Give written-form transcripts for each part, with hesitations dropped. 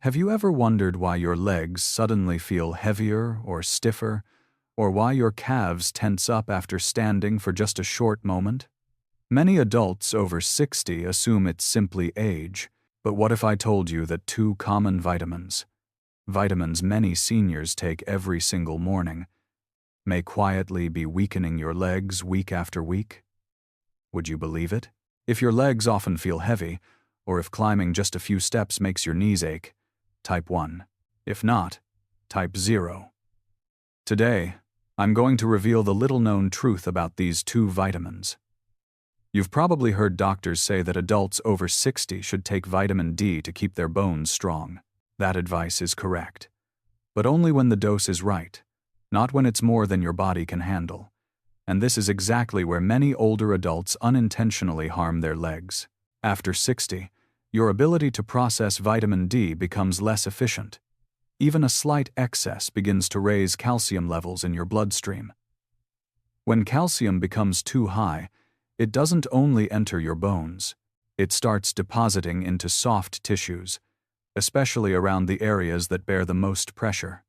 Have you ever wondered why your legs suddenly feel heavier or stiffer, or why your calves tense up after standing for just a short moment? Many adults over 60 assume it's simply age, but what if I told you that two common vitamins many seniors take every single morning, may quietly be weakening your legs week after week? Would you believe it? If your legs often feel heavy, or if climbing just a few steps makes your knees ache, type 1. If not, type 0. Today, I'm going to reveal the little-known truth about these two vitamins. You've probably heard doctors say that adults over 60 should take vitamin D to keep their bones strong. That advice is correct. But only when the dose is right, not when it's more than your body can handle. And this is exactly where many older adults unintentionally harm their legs. After 60, your ability to process vitamin D becomes less efficient. Even a slight excess begins to raise calcium levels in your bloodstream. When calcium becomes too high, it doesn't only enter your bones, it starts depositing into soft tissues, especially around the areas that bear the most pressure.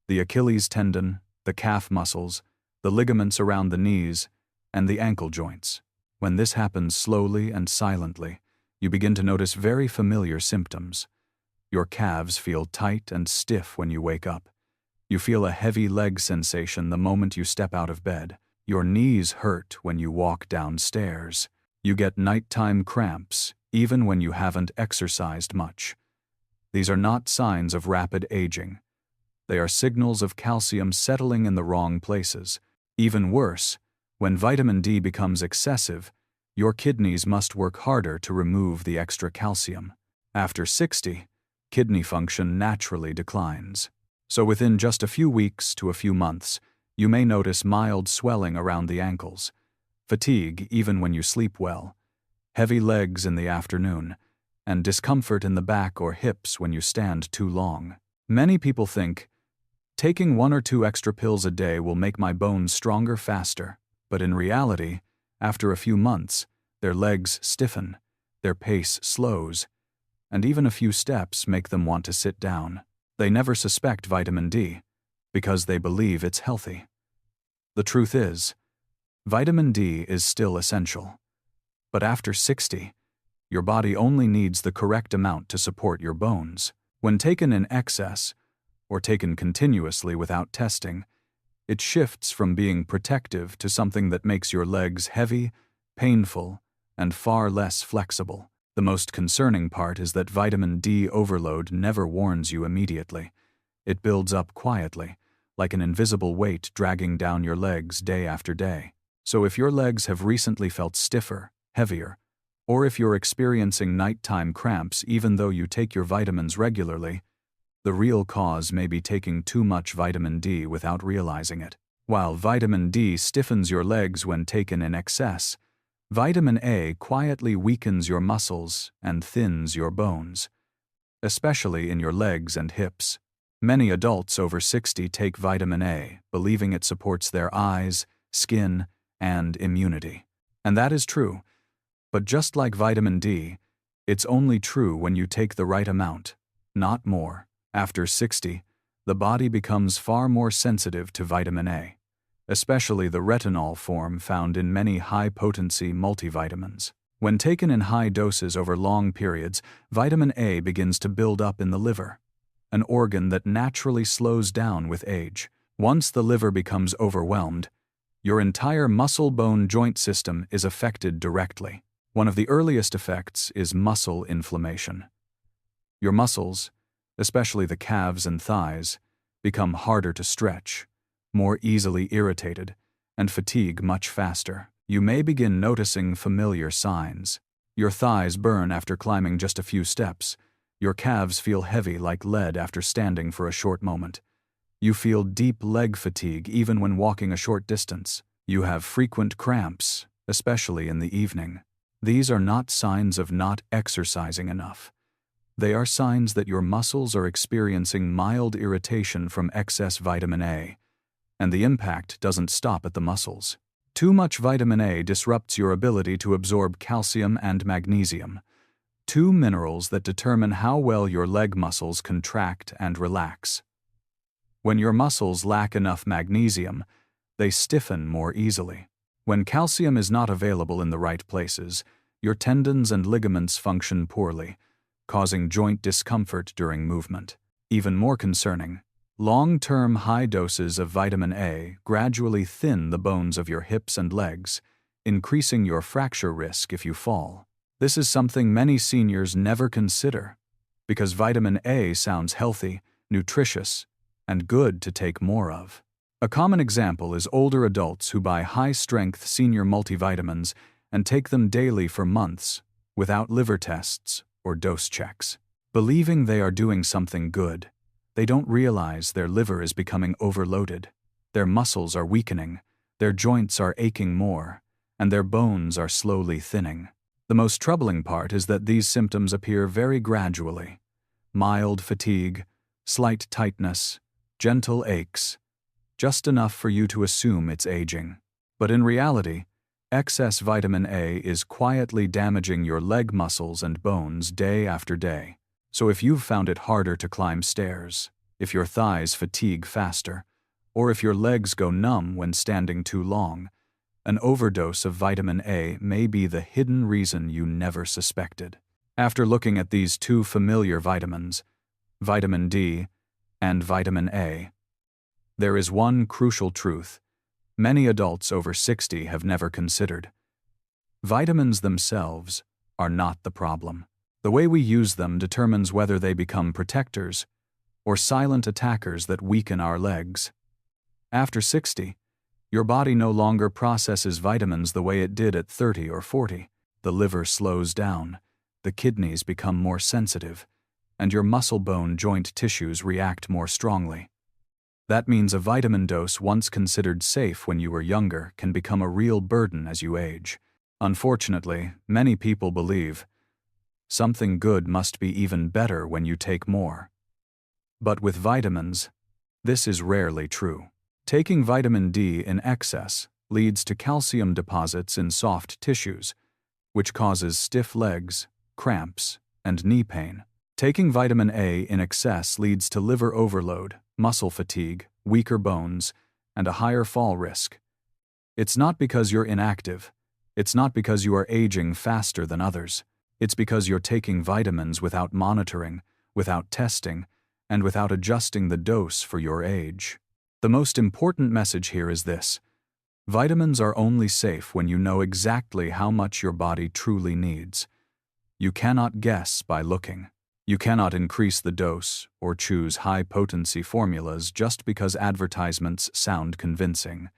The Achilles tendon, the calf muscles, the ligaments around the knees, and the ankle joints. When this happens slowly and silently, you begin to notice very familiar symptoms. Your calves feel tight and stiff when you wake up. You feel a heavy leg sensation the moment you step out of bed. Your knees hurt when you walk downstairs. You get nighttime cramps, even when you haven't exercised much. These are not signs of rapid aging. They are signals of calcium settling in the wrong places. Even worse, when vitamin D becomes excessive, your kidneys must work harder to remove the extra calcium. After 60, kidney function naturally declines. So within just a few weeks to a few months, you may notice mild swelling around the ankles, fatigue even when you sleep well, heavy legs in the afternoon, and discomfort in the back or hips when you stand too long. Many people think, taking 1 or 2 extra pills a day will make my bones stronger faster, but in reality, after a few months, their legs stiffen, their pace slows, and even a few steps make them want to sit down. They never suspect vitamin D, because they believe it's healthy. The truth is, vitamin D is still essential. But after 60, your body only needs the correct amount to support your bones. When taken in excess, or taken continuously without testing, it shifts from being protective to something that makes your legs heavy, painful, and far less flexible. The most concerning part is that vitamin D overload never warns you immediately. It builds up quietly, like an invisible weight dragging down your legs day after day. So if your legs have recently felt stiffer, heavier, or if you're experiencing nighttime cramps even though you take your vitamins regularly, the real cause may be taking too much vitamin D without realizing it. While vitamin D stiffens your legs when taken in excess, vitamin A quietly weakens your muscles and thins your bones, especially in your legs and hips. Many adults over 60 take vitamin A, believing it supports their eyes, skin, and immunity. And that is true. But just like vitamin D, it's only true when you take the right amount, not more. After 60, the body becomes far more sensitive to vitamin A, especially the retinol form found in many high-potency multivitamins. When taken in high doses over long periods, vitamin A begins to build up in the liver, an organ that naturally slows down with age. Once the liver becomes overwhelmed, your entire muscle-bone-joint system is affected directly. One of the earliest effects is muscle inflammation. Your muscles, especially the calves and thighs, become harder to stretch, more easily irritated, and fatigue much faster. You may begin noticing familiar signs. Your thighs burn after climbing just a few steps. Your calves feel heavy like lead after standing for a short moment. You feel deep leg fatigue even when walking a short distance. You have frequent cramps, especially in the evening. These are not signs of not exercising enough. They are signs that your muscles are experiencing mild irritation from excess vitamin A, and the impact doesn't stop at the muscles. Too much vitamin A disrupts your ability to absorb calcium and magnesium. two minerals that determine how well your leg muscles contract and relax. When your muscles lack enough magnesium, they stiffen more easily. When calcium is not available in the right places, your tendons and ligaments function poorly, causing joint discomfort during movement. Even more concerning, long-term high doses of vitamin A gradually thin the bones of your hips and legs, increasing your fracture risk if you fall. This is something many seniors never consider, because vitamin A sounds healthy, nutritious, and good to take more of. A common example is older adults who buy high-strength senior multivitamins and take them daily for months without liver tests or dose checks. Believing they are doing something good, they don't realize their liver is becoming overloaded, their muscles are weakening, their joints are aching more, and their bones are slowly thinning. The most troubling part is that these symptoms appear very gradually. Mild fatigue, slight tightness, gentle aches, just enough for you to assume it's aging. But in reality, excess vitamin A is quietly damaging your leg muscles and bones day after day. So if you've found it harder to climb stairs, if your thighs fatigue faster, or if your legs go numb when standing too long, an overdose of vitamin A may be the hidden reason you never suspected. After looking at these two familiar vitamins, vitamin D and vitamin A, there is one crucial truth many adults over 60 have never considered. Vitamins themselves are not the problem. The way we use them determines whether they become protectors or silent attackers that weaken our legs. After 60, your body no longer processes vitamins the way it did at 30 or 40. The liver slows down, the kidneys become more sensitive, and your muscle bone joint tissues react more strongly. That means a vitamin dose once considered safe when you were younger can become a real burden as you age. Unfortunately, many people believe something good must be even better when you take more. But with vitamins, this is rarely true. Taking vitamin D in excess leads to calcium deposits in soft tissues, which causes stiff legs, cramps, and knee pain. Taking vitamin A in excess leads to liver overload, muscle fatigue, weaker bones, and a higher fall risk. It's not because you're inactive. It's not because you are aging faster than others. It's because you're taking vitamins without monitoring, without testing, and without adjusting the dose for your age. The most important message here is this: vitamins are only safe when you know exactly how much your body truly needs. You cannot guess by looking. You cannot increase the dose or choose high-potency formulas just because advertisements sound convincing.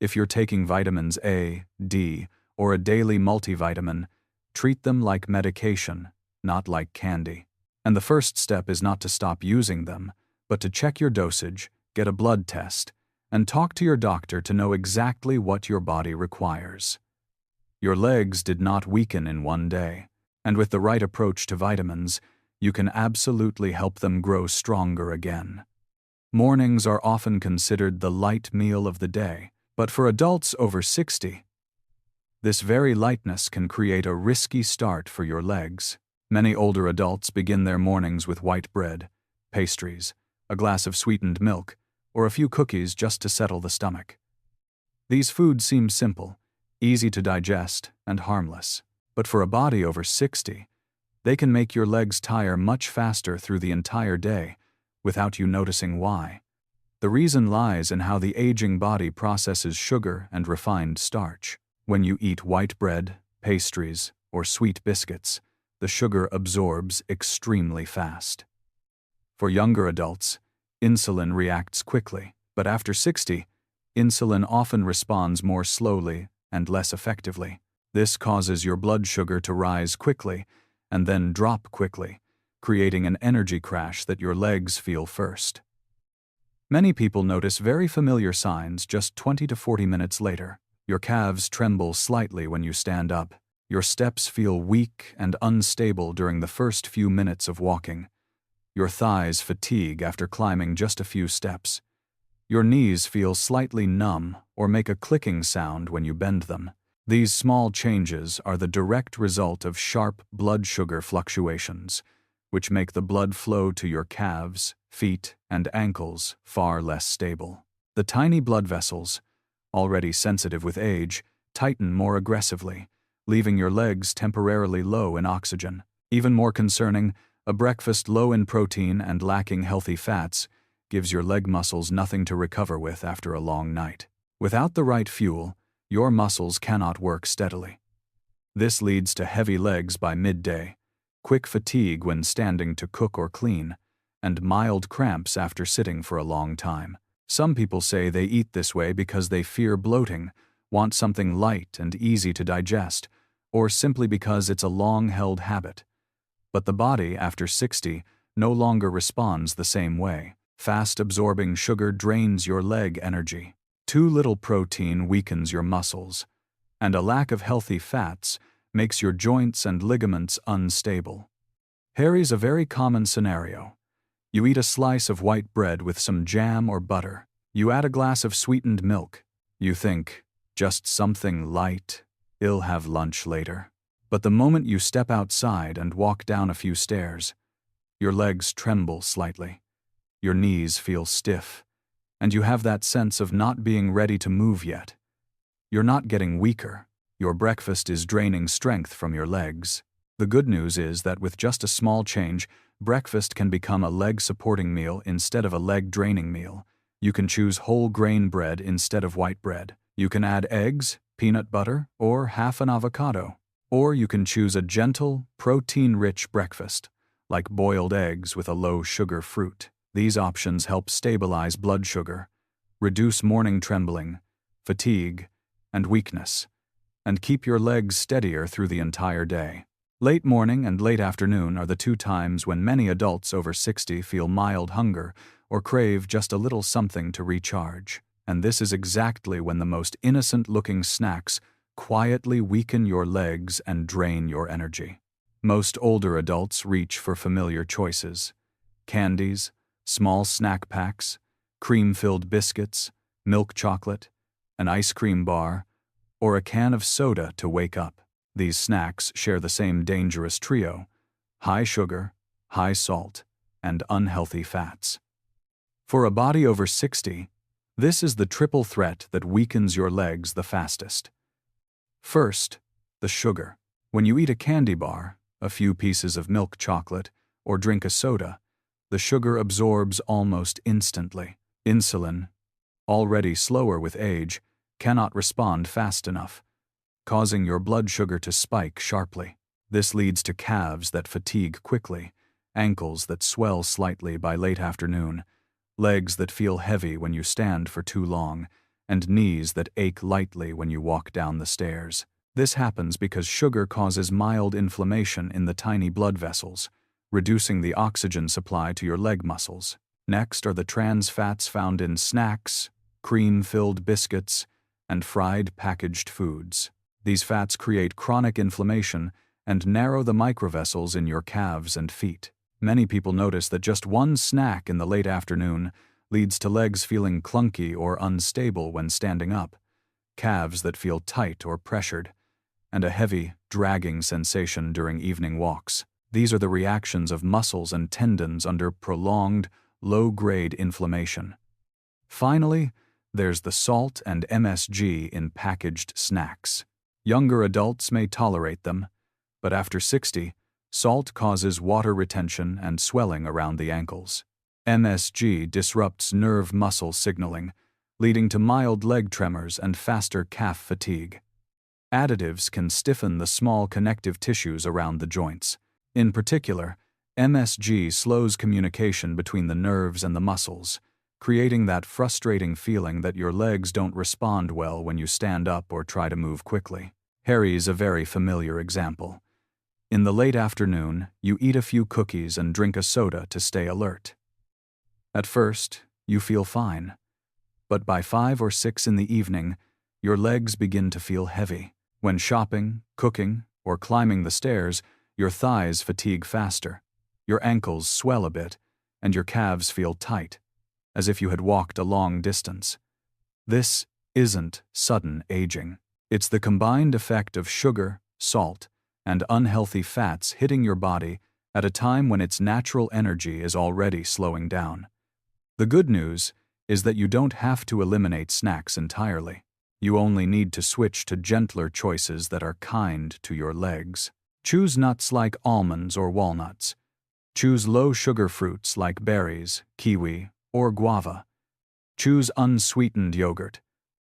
If you're taking vitamins A, D, or a daily multivitamin, treat them like medication, not like candy. And the first step is not to stop using them, but to check your dosage, get a blood test, and talk to your doctor to know exactly what your body requires. Your legs did not weaken in one day, and with the right approach to vitamins, you can absolutely help them grow stronger again. Mornings are often considered the light meal of the day, but for adults over 60, this very lightness can create a risky start for your legs. Many older adults begin their mornings with white bread, pastries, a glass of sweetened milk, or a few cookies just to settle the stomach. These foods seem simple, easy to digest, and harmless. But for a body over 60, they can make your legs tire much faster through the entire day without you noticing why. The reason lies in how the aging body processes sugar and refined starch. When you eat white bread, pastries, or sweet biscuits, the sugar absorbs extremely fast. For younger adults, insulin reacts quickly, but after 60, insulin often responds more slowly and less effectively. This causes your blood sugar to rise quickly and then drop quickly, creating an energy crash that your legs feel first. Many people notice very familiar signs just 20 to 40 minutes later. Your calves tremble slightly when you stand up. Your steps feel weak and unstable during the first few minutes of walking. Your thighs fatigue after climbing just a few steps. Your knees feel slightly numb or make a clicking sound when you bend them. These small changes are the direct result of sharp blood sugar fluctuations, which make the blood flow to your calves, feet, and ankles far less stable. The tiny blood vessels, already sensitive with age, tighten more aggressively, leaving your legs temporarily low in oxygen. Even more concerning, a breakfast low in protein and lacking healthy fats gives your leg muscles nothing to recover with after a long night. Without the right fuel, your muscles cannot work steadily. This leads to heavy legs by midday, quick fatigue when standing to cook or clean, and mild cramps after sitting for a long time. Some people say they eat this way because they fear bloating, want something light and easy to digest, or simply because it's a long-held habit. But the body, after 60, no longer responds the same way. Fast-absorbing sugar drains your leg energy. Too little protein weakens your muscles, and a lack of healthy fats makes your joints and ligaments unstable. Here's a very common scenario. You eat a slice of white bread with some jam or butter. You add a glass of sweetened milk. You think, just something light, I'll have lunch later. But the moment you step outside and walk down a few stairs, your legs tremble slightly, your knees feel stiff, and you have that sense of not being ready to move yet. You're not getting weaker. Your breakfast is draining strength from your legs. The good news is that with just a small change, breakfast can become a leg-supporting meal instead of a leg-draining meal. You can choose whole grain bread instead of white bread. You can add eggs, peanut butter, or half an avocado. Or you can choose a gentle, protein-rich breakfast, like boiled eggs with a low-sugar fruit. These options help stabilize blood sugar, reduce morning trembling, fatigue, and weakness, and keep your legs steadier through the entire day. Late morning and late afternoon are the two times when many adults over 60 feel mild hunger or crave just a little something to recharge. And this is exactly when the most innocent-looking snacks quietly weaken your legs and drain your energy. Most older adults reach for familiar choices: candies, small snack packs, cream-filled biscuits, milk chocolate, an ice cream bar, or a can of soda to wake up. These snacks share the same dangerous trio: high sugar, high salt, and unhealthy fats. For a body over 60, this is the triple threat that weakens your legs the fastest. First, the sugar. When you eat a candy bar, a few pieces of milk chocolate, or drink a soda, the sugar absorbs almost instantly. Insulin, already slower with age, cannot respond fast enough, causing your blood sugar to spike sharply. This leads to calves that fatigue quickly, ankles that swell slightly by late afternoon, legs that feel heavy when you stand for too long, and knees that ache lightly when you walk down the stairs. This happens because sugar causes mild inflammation in the tiny blood vessels, reducing the oxygen supply to your leg muscles. Next are the trans fats found in snacks, cream-filled biscuits, and fried packaged foods. These fats create chronic inflammation and narrow the microvessels in your calves and feet. Many people notice that just one snack in the late afternoon leads to legs feeling clunky or unstable when standing up, calves that feel tight or pressured, and a heavy, dragging sensation during evening walks. These are the reactions of muscles and tendons under prolonged, low-grade inflammation. Finally, there's the salt and MSG in packaged snacks. Younger adults may tolerate them, but after 60, salt causes water retention and swelling around the ankles. MSG disrupts nerve muscle signaling, leading to mild leg tremors and faster calf fatigue. Additives can stiffen the small connective tissues around the joints. In particular, MSG slows communication between the nerves and the muscles, creating that frustrating feeling that your legs don't respond well when you stand up or try to move quickly. Harry's a very familiar example. In the late afternoon, you eat a few cookies and drink a soda to stay alert. At first, you feel fine, but by 5 or 6 in the evening, your legs begin to feel heavy. When shopping, cooking, or climbing the stairs, your thighs fatigue faster, your ankles swell a bit, and your calves feel tight, as if you had walked a long distance. This isn't sudden aging. It's the combined effect of sugar, salt, and unhealthy fats hitting your body at a time when its natural energy is already slowing down. The good news is that you don't have to eliminate snacks entirely. You only need to switch to gentler choices that are kind to your legs. Choose nuts like almonds or walnuts. Choose low-sugar fruits like berries, kiwi, or guava. Choose unsweetened yogurt,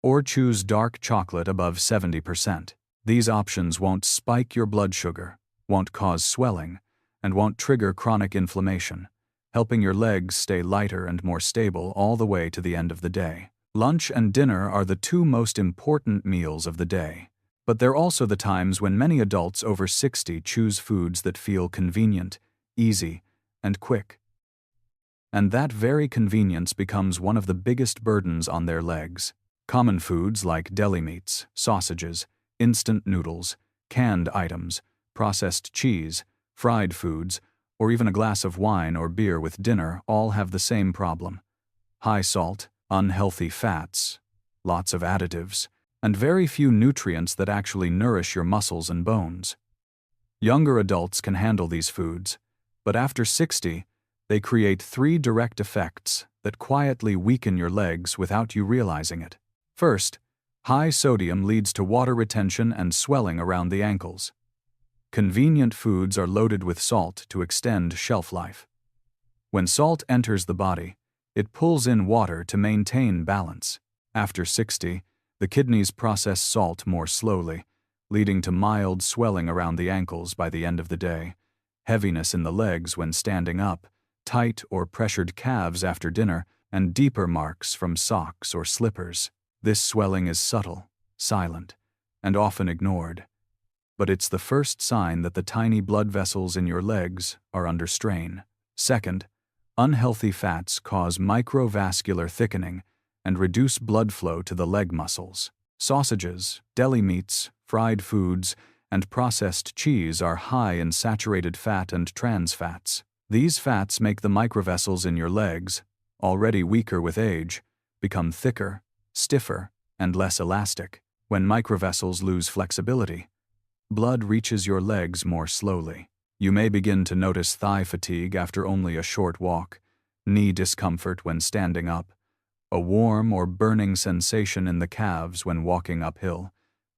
or choose dark chocolate above 70%. These options won't spike your blood sugar, won't cause swelling, and won't trigger chronic inflammation, helping your legs stay lighter and more stable all the way to the end of the day. Lunch and dinner are the two most important meals of the day, but they're also the times when many adults over 60 choose foods that feel convenient, easy, and quick. And that very convenience becomes one of the biggest burdens on their legs. Common foods like deli meats, sausages, instant noodles, canned items, processed cheese, fried foods, or even a glass of wine or beer with dinner all have the same problem. High salt, unhealthy fats, lots of additives, and very few nutrients that actually nourish your muscles and bones. Younger adults can handle these foods, but after 60, they create 3 direct effects that quietly weaken your legs without you realizing it. First, high sodium leads to water retention and swelling around the ankles. Convenient foods are loaded with salt to extend shelf life. When salt enters the body, it pulls in water to maintain balance. After 60, the kidneys process salt more slowly, leading to mild swelling around the ankles by the end of the day, heaviness in the legs when standing up, tight or pressured calves after dinner, and deeper marks from socks or slippers. This swelling is subtle, silent, and often ignored. But it's the first sign that the tiny blood vessels in your legs are under strain. Second, unhealthy fats cause microvascular thickening and reduce blood flow to the leg muscles. Sausages, deli meats, fried foods, and processed cheese are high in saturated fat and trans fats. These fats make the microvessels in your legs, already weaker with age, become thicker, stiffer, and less elastic. When microvessels lose flexibility, blood reaches your legs more slowly. You may begin to notice thigh fatigue after only a short walk, knee discomfort when standing up, a warm or burning sensation in the calves when walking uphill,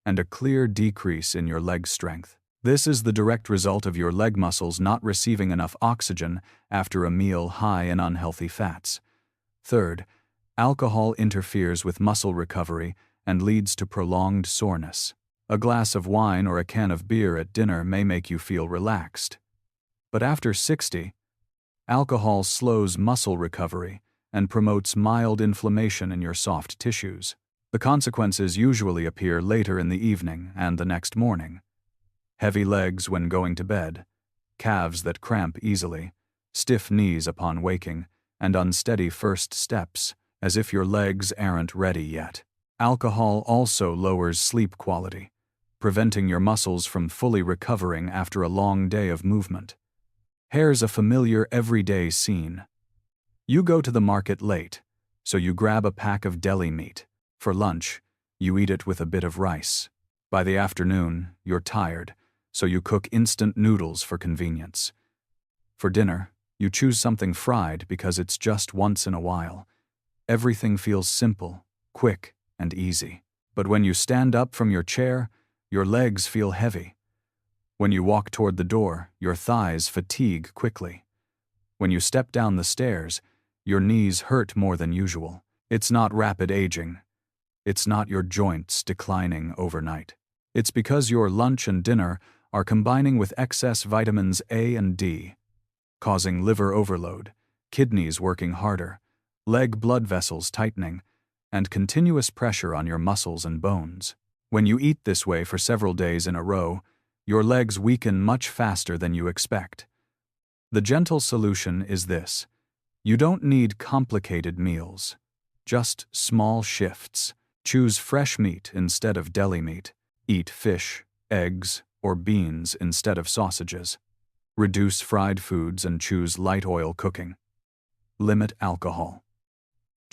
and a clear decrease in your leg strength. This is the direct result of your leg muscles not receiving enough oxygen after a meal high in unhealthy fats. Third, alcohol interferes with muscle recovery and leads to prolonged soreness. A glass of wine or a can of beer at dinner may make you feel relaxed. But after 60, alcohol slows muscle recovery and promotes mild inflammation in your soft tissues. The consequences usually appear later in the evening and the next morning. Heavy legs when going to bed, calves that cramp easily, stiff knees upon waking, and unsteady first steps, as if your legs aren't ready yet. Alcohol also lowers sleep quality, preventing your muscles from fully recovering after a long day of movement. Here's a familiar everyday scene. You go to the market late, so you grab a pack of deli meat. For lunch, you eat it with a bit of rice. By the afternoon, you're tired, so you cook instant noodles for convenience. For dinner, you choose something fried because it's just once in a while. Everything feels simple, quick, and easy. But when you stand up from your chair, your legs feel heavy. When you walk toward the door, your thighs fatigue quickly. When you step down the stairs, your knees hurt more than usual. It's not rapid aging. It's not your joints declining overnight. It's because your lunch and dinner are combining with excess vitamins A and D, causing liver overload, kidneys working harder, leg blood vessels tightening, and continuous pressure on your muscles and bones. When you eat this way for several days in a row, your legs weaken much faster than you expect. The gentle solution is this. You don't need complicated meals, just small shifts. Choose fresh meat instead of deli meat. Eat fish, eggs, or beans instead of sausages. Reduce fried foods and choose light oil cooking. Limit alcohol.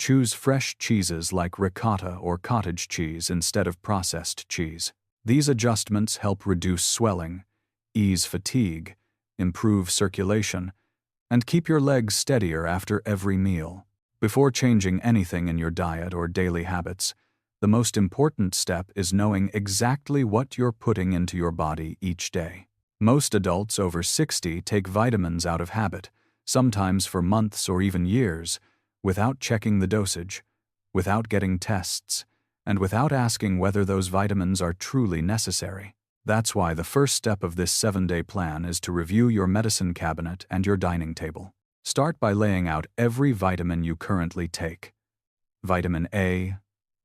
Choose fresh cheeses like ricotta or cottage cheese instead of processed cheese. These adjustments help reduce swelling, ease fatigue, improve circulation, and keep your legs steadier after every meal. Before changing anything in your diet or daily habits, the most important step is knowing exactly what you're putting into your body each day. Most adults over 60 take vitamins out of habit, sometimes for months or even years, without checking the dosage, without getting tests, and without asking whether those vitamins are truly necessary. That's why the first step of this 7-day plan is to review your medicine cabinet and your dining table. Start by laying out every vitamin you currently take. Vitamin A,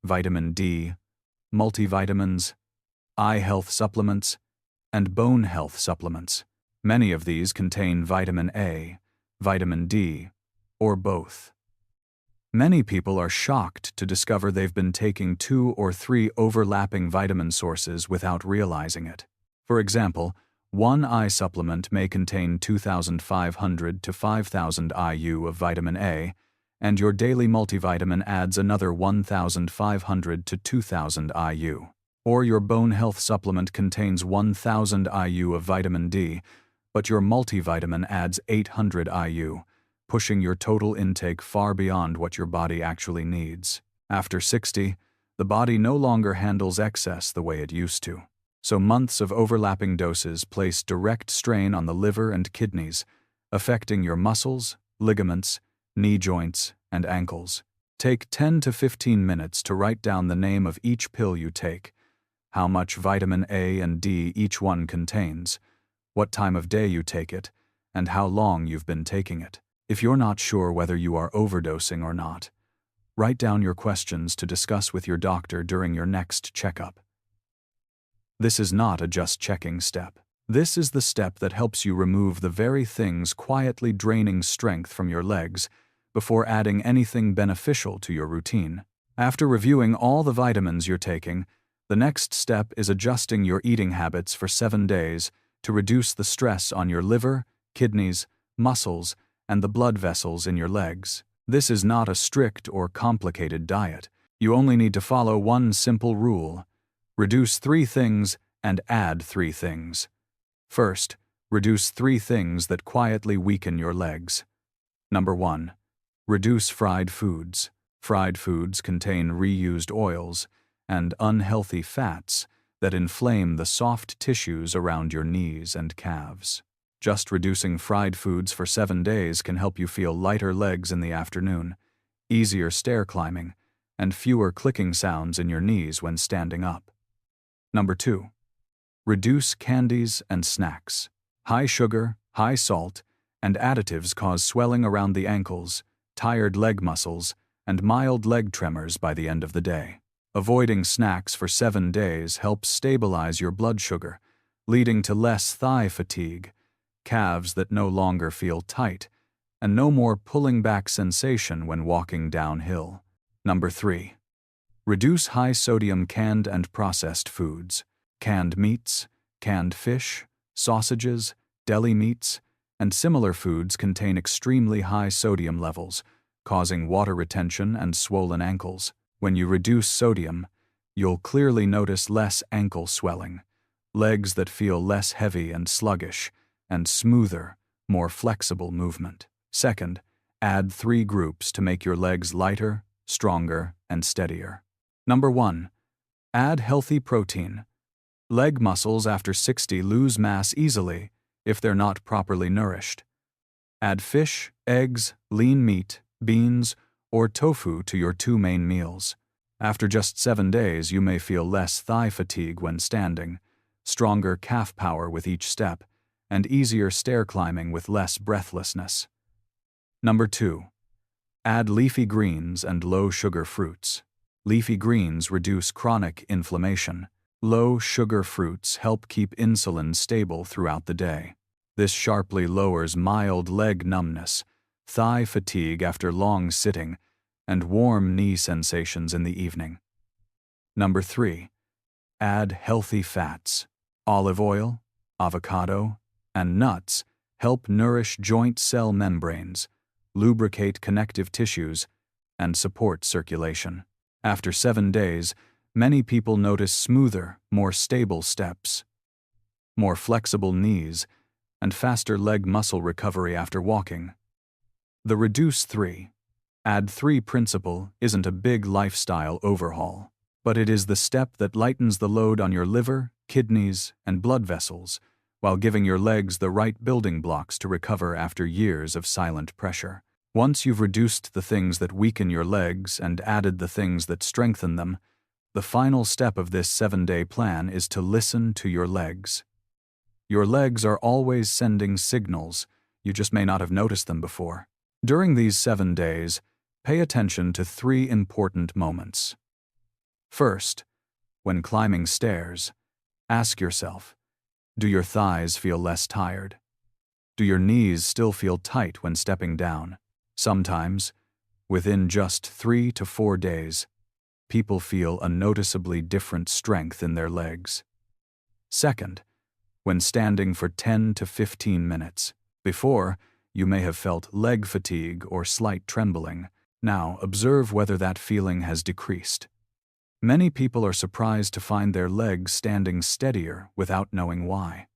vitamin D, multivitamins, eye health supplements, and bone health supplements. Many of these contain vitamin A, vitamin D, or both. Many people are shocked to discover they've been taking 2 or 3 overlapping vitamin sources without realizing it. For example, one eye supplement may contain 2,500 to 5,000 IU of vitamin A, and your daily multivitamin adds another 1,500 to 2,000 IU. Or your bone health supplement contains 1,000 IU of vitamin D, but your multivitamin adds 800 IU, pushing your total intake far beyond what your body actually needs. After 60, the body no longer handles excess the way it used to. So months of overlapping doses place direct strain on the liver and kidneys, affecting your muscles, ligaments, knee joints, and ankles. Take 10 to 15 minutes to write down the name of each pill you take, how much vitamin A and D each one contains, what time of day you take it, and how long you've been taking it. If you're not sure whether you are overdosing or not, write down your questions to discuss with your doctor during your next checkup. This is not a just checking step. This is the step that helps you remove the very things quietly draining strength from your legs before adding anything beneficial to your routine. After reviewing all the vitamins you're taking, the next step is adjusting your eating habits for 7 days to reduce the stress on your liver, kidneys, muscles, and the blood vessels in your legs. This is not a strict or complicated diet. You only need to follow one simple rule: reduce 3 things and add 3 things. First, reduce 3 things that quietly weaken your legs. Number 1. Reduce fried foods. Fried foods contain reused oils and unhealthy fats that inflame the soft tissues around your knees and calves. Just reducing fried foods for 7 days can help you feel lighter legs in the afternoon, easier stair climbing, and fewer clicking sounds in your knees when standing up. Number 2. Reduce candies and snacks. High sugar, high salt, and additives cause swelling around the ankles, tired leg muscles, and mild leg tremors by the end of the day. Avoiding snacks for 7 days helps stabilize your blood sugar, leading to less thigh fatigue, calves that no longer feel tight, and no more pulling back sensation when walking downhill. Number 3. Reduce high-sodium canned and processed foods. Canned meats, canned fish, sausages, deli meats, and similar foods contain extremely high sodium levels, causing water retention and swollen ankles. When you reduce sodium, you'll clearly notice less ankle swelling, legs that feel less heavy and sluggish, and smoother, more flexible movement. Second, add 3 groups to make your legs lighter, stronger, and steadier. Number 1. Add healthy protein. Leg muscles after 60 lose mass easily if they're not properly nourished. Add fish, eggs, lean meat, beans, or tofu to your 2 main meals. After just 7 days, you may feel less thigh fatigue when standing, stronger calf power with each step, and easier stair climbing with less breathlessness. Number 2. Add leafy greens and low-sugar fruits. Leafy greens reduce chronic inflammation. Low-sugar fruits help keep insulin stable throughout the day. This sharply lowers mild leg numbness, thigh fatigue after long sitting, and warm knee sensations in the evening. Number 3. Add healthy fats. Olive oil, avocado, and nuts help nourish joint cell membranes, lubricate connective tissues, and support circulation. After 7 days, many people notice smoother, more stable steps, more flexible knees, and faster leg muscle recovery after walking. The Reduce 3, Add 3 principle isn't a big lifestyle overhaul, but it is the step that lightens the load on your liver, kidneys, and blood vessels, while giving your legs the right building blocks to recover after years of silent pressure. Once you've reduced the things that weaken your legs and added the things that strengthen them, the final step of this 7-day plan is to listen to your legs. Your legs are always sending signals, you just may not have noticed them before. During these 7 days, pay attention to 3 important moments. First, when climbing stairs, ask yourself, do your thighs feel less tired? Do your knees still feel tight when stepping down? Sometimes, within just 3 to 4 days, people feel a noticeably different strength in their legs. Second, when standing for 10 to 15 minutes. Before, you may have felt leg fatigue or slight trembling. Now, observe whether that feeling has decreased. Many people are surprised to find their legs standing steadier without knowing why.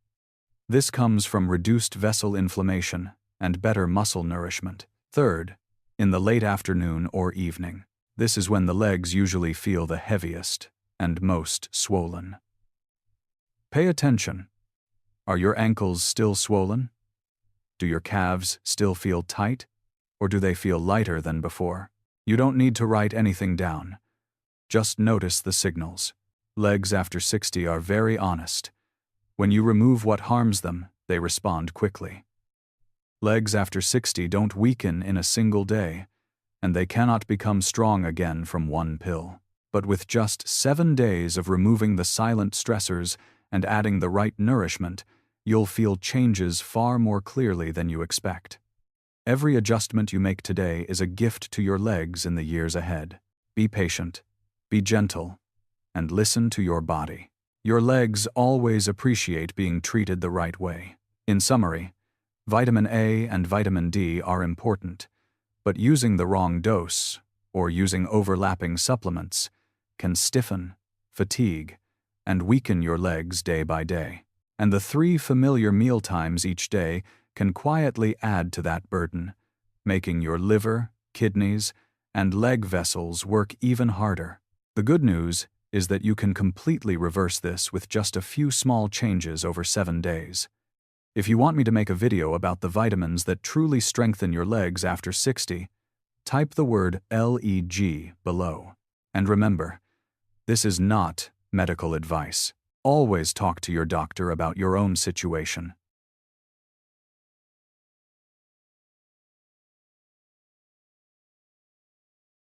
This comes from reduced vessel inflammation and better muscle nourishment. Third, in the late afternoon or evening. This is when the legs usually feel the heaviest and most swollen. Pay attention. Are your ankles still swollen? Do your calves still feel tight, or do they feel lighter than before? You don't need to write anything down. Just notice the signals. Legs after 60 are very honest. When you remove what harms them, they respond quickly. Legs after 60 don't weaken in a single day, and they cannot become strong again from one pill. But with just 7 days of removing the silent stressors and adding the right nourishment, you'll feel changes far more clearly than you expect. Every adjustment you make today is a gift to your legs in the years ahead. Be patient, be gentle, and listen to your body. Your legs always appreciate being treated the right way. In summary, vitamin A and vitamin D are important, but using the wrong dose, or using overlapping supplements, can stiffen, fatigue, and weaken your legs day by day. And the 3 familiar meal times each day can quietly add to that burden, making your liver, kidneys, and leg vessels work even harder. The good news is that you can completely reverse this with just a few small changes over 7 days. If you want me to make a video about the vitamins that truly strengthen your legs after 60, type the word LEG below. And remember, this is not medical advice. Always talk to your doctor about your own situation.